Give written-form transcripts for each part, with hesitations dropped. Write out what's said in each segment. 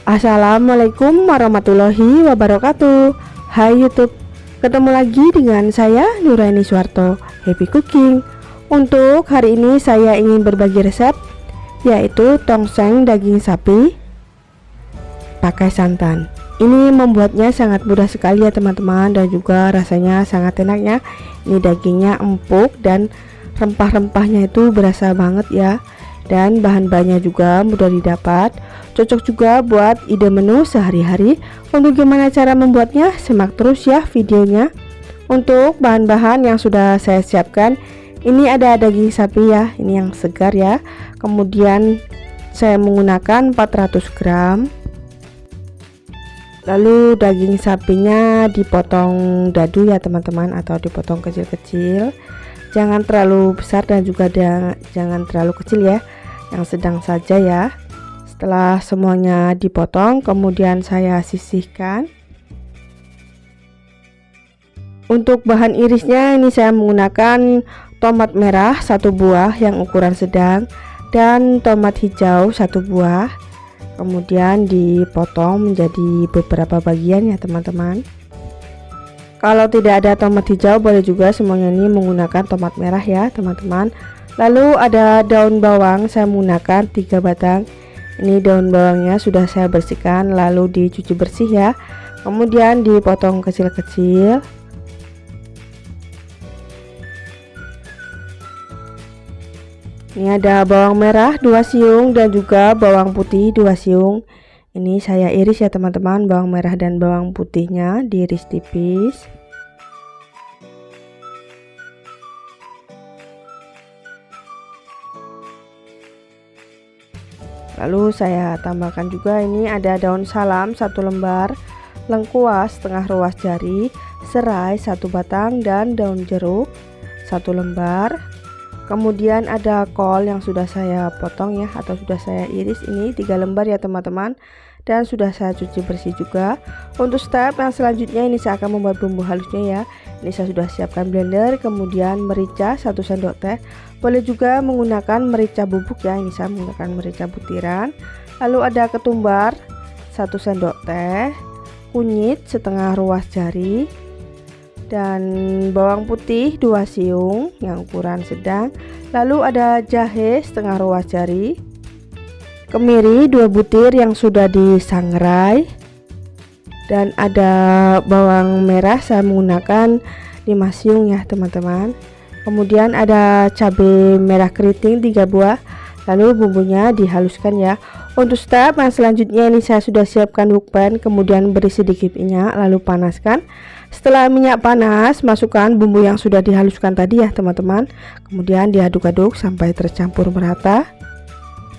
Assalamualaikum warahmatullahi wabarakatuh. Hai YouTube, ketemu lagi dengan saya Nuraini Suwarto, Happy Cooking. Untuk hari ini saya ingin berbagi resep, yaitu tongseng daging sapi pakai santan. Ini membuatnya sangat mudah sekali ya teman-teman, dan juga rasanya sangat enak ya. Ini dagingnya empuk dan rempah-rempahnya itu berasa banget ya. Dan bahan-bahannya juga mudah didapat, cocok juga buat ide menu sehari-hari. Untuk gimana cara membuatnya, simak terus ya videonya. Untuk bahan-bahan yang sudah saya siapkan, ini ada daging sapi ya, ini yang segar ya. Kemudian saya menggunakan 400 gram. Lalu daging sapinya dipotong dadu ya teman-teman, atau dipotong kecil-kecil. Jangan terlalu besar dan juga jangan terlalu kecil ya, yang sedang saja ya. Setelah semuanya dipotong, kemudian saya sisihkan. Untuk bahan irisnya, ini saya menggunakan tomat merah 1 buah yang ukuran sedang, dan tomat hijau 1 buah. Kemudian dipotong menjadi beberapa bagian ya teman-teman. Kalau tidak ada tomat hijau, boleh juga semuanya ini menggunakan tomat merah ya teman-teman. Lalu ada daun bawang, saya menggunakan 3 batang. Ini daun bawangnya sudah saya bersihkan lalu dicuci bersih ya. Kemudian dipotong kecil-kecil. Ini ada bawang merah 2 siung dan juga bawang putih 2 siung. Ini saya iris ya teman-teman, bawang merah dan bawang putihnya diiris tipis. Lalu saya tambahkan juga, ini ada daun salam 1 lembar, lengkuas setengah ruas jari, serai 1 batang, dan daun jeruk 1 lembar. Kemudian ada kol yang sudah saya potong ya, atau sudah saya iris, ini 3 lembar ya teman-teman, dan sudah saya cuci bersih juga. Untuk step yang selanjutnya, ini saya akan membuat bumbu halusnya ya. Ini saya sudah siapkan blender, kemudian merica 1 sendok teh. Boleh juga menggunakan merica bubuk ya, ini saya menggunakan merica butiran. Lalu ada ketumbar 1 sendok teh, kunyit setengah ruas jari, dan bawang putih 2 siung yang ukuran sedang. Lalu ada jahe setengah ruas jari, kemiri 2 butir yang sudah disangrai, dan ada bawang merah saya menggunakan 5 siung ya teman-teman. Kemudian ada cabai merah keriting 3 buah. Lalu bumbunya dihaluskan ya. Untuk step yang selanjutnya, ini saya sudah siapkan wok pan, kemudian beri sedikit minyak lalu panaskan. Setelah minyak panas, masukkan bumbu yang sudah dihaluskan tadi ya teman-teman. Kemudian diaduk-aduk sampai tercampur merata.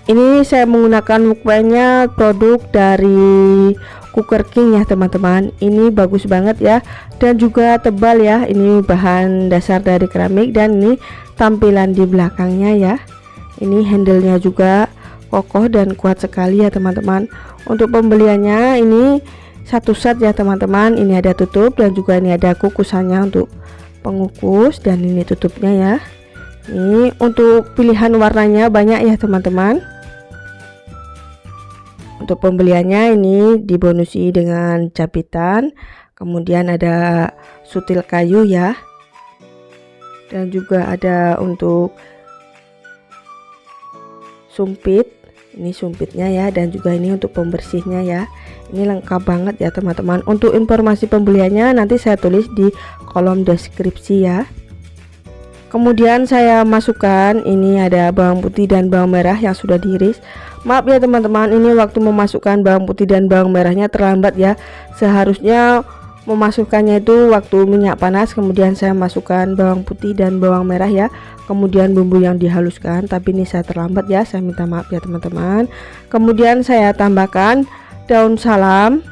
Ini saya menggunakan wok pan-nya produk dari Cooker King ya teman-teman. Ini bagus banget ya, dan juga tebal ya. Ini bahan dasar dari keramik, dan ini tampilan di belakangnya ya. Ini handle-nya juga kokoh dan kuat sekali ya teman-teman. Untuk pembeliannya ini 1 set ya teman-teman. Ini ada tutup dan juga ini ada kukusannya untuk pengukus, dan ini tutupnya ya. Ini untuk pilihan warnanya banyak ya teman-teman. Untuk pembeliannya ini dibonusi dengan capitan, kemudian ada sutil kayu ya, dan juga ada untuk sumpit. Ini sumpitnya ya, dan juga ini untuk pembersihnya ya. Ini lengkap banget ya teman-teman. Untuk informasi pembeliannya nanti saya tulis di kolom deskripsi ya. Kemudian saya masukkan, ini ada bawang putih dan bawang merah yang sudah diiris. Maaf ya teman-teman, ini waktu memasukkan bawang putih dan bawang merahnya terlambat ya. Seharusnya memasukkannya itu waktu minyak panas, kemudian saya masukkan bawang putih dan bawang merah ya, kemudian bumbu yang dihaluskan. Tapi ini saya terlambat ya, saya minta maaf ya teman-teman. Kemudian saya tambahkan daun salam,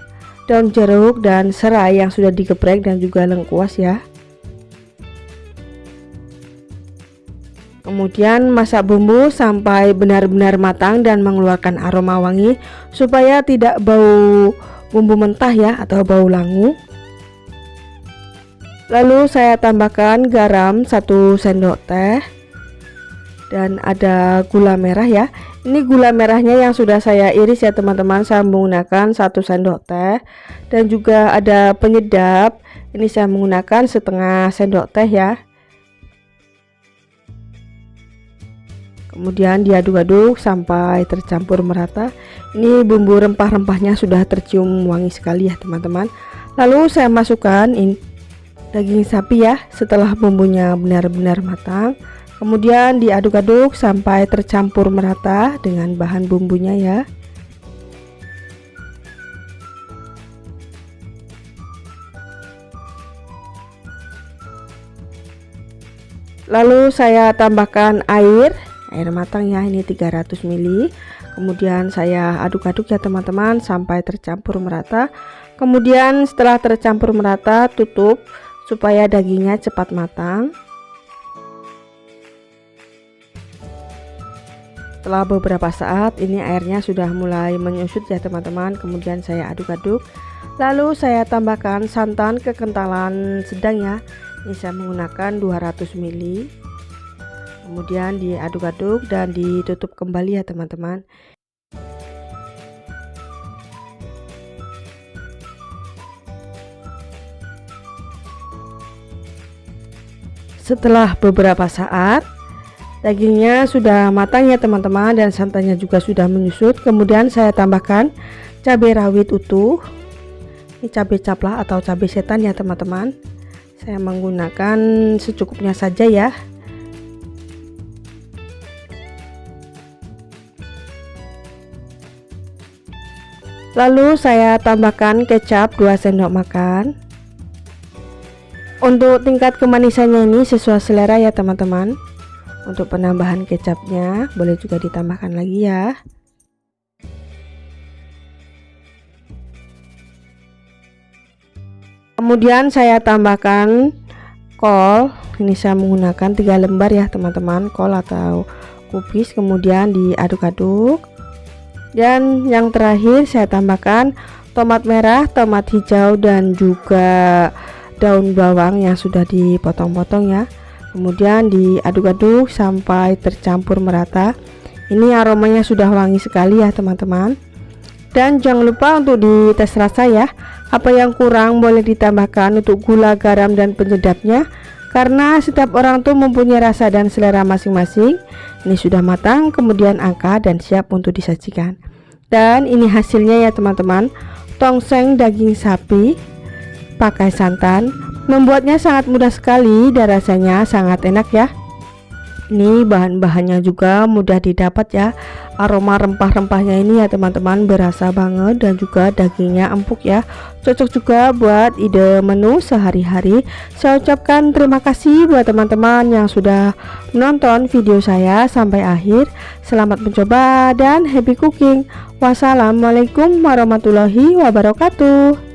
daun jeruk, dan serai yang sudah digeprek, dan juga lengkuas ya. Kemudian masak bumbu sampai benar-benar matang dan mengeluarkan aroma wangi supaya tidak bau bumbu mentah ya atau bau langu. Lalu saya tambahkan garam 1 sendok teh dan ada gula merah ya. Ini gula merahnya yang sudah saya iris ya teman-teman. Saya menggunakan 1 sendok teh dan juga ada penyedap. Ini saya menggunakan setengah sendok teh ya. Kemudian diaduk-aduk sampai tercampur merata. Ini bumbu rempah-rempahnya sudah tercium wangi sekali ya teman-teman. Lalu saya masukkan daging sapi ya setelah bumbunya benar-benar matang. Kemudian diaduk-aduk sampai tercampur merata dengan bahan bumbunya ya. Lalu saya tambahkan air matang ya, ini 300 ml. Kemudian saya aduk-aduk ya teman-teman sampai tercampur merata. Kemudian setelah tercampur merata, tutup supaya dagingnya cepat matang. Setelah beberapa saat ini airnya sudah mulai menyusut ya teman-teman. Kemudian saya aduk-aduk. Lalu saya tambahkan santan kekentalan sedang ya. Ini saya menggunakan 200 ml. Kemudian diaduk-aduk dan ditutup kembali ya teman-teman. Setelah beberapa saat dagingnya sudah matang ya teman-teman dan santannya juga sudah menyusut. Kemudian saya tambahkan cabai rawit utuh. Ini cabai caplah atau cabai setan ya teman-teman. Saya menggunakan secukupnya saja ya. Lalu saya tambahkan kecap 2 sendok makan. Untuk tingkat kemanisannya ini sesuai selera ya teman-teman. Untuk penambahan kecapnya boleh juga ditambahkan lagi ya. Kemudian saya tambahkan kol. Ini saya menggunakan 3 lembar ya teman-teman, kol atau kubis. Kemudian diaduk-aduk. Dan yang terakhir saya tambahkan tomat merah, tomat hijau dan juga daun bawang yang sudah dipotong-potong ya. Kemudian diaduk-aduk sampai tercampur merata. Ini aromanya sudah wangi sekali ya teman-teman. Dan jangan lupa untuk dites rasa ya. Apa yang kurang boleh ditambahkan untuk gula, garam dan penyedapnya. Karena setiap orang tuh mempunyai rasa dan selera masing-masing. Ini sudah matang, kemudian angkat dan siap untuk disajikan. Dan ini hasilnya ya teman-teman. Tongseng daging sapi pakai santan. Membuatnya sangat mudah sekali dan rasanya sangat enak ya. Ini bahan-bahannya juga mudah didapat ya. Aroma rempah-rempahnya ini ya teman-teman berasa banget dan juga dagingnya empuk ya. Cocok juga buat ide menu sehari-hari. Saya ucapkan terima kasih buat teman-teman yang sudah menonton video saya sampai akhir. Selamat mencoba dan happy cooking. Wassalamualaikum warahmatullahi wabarakatuh.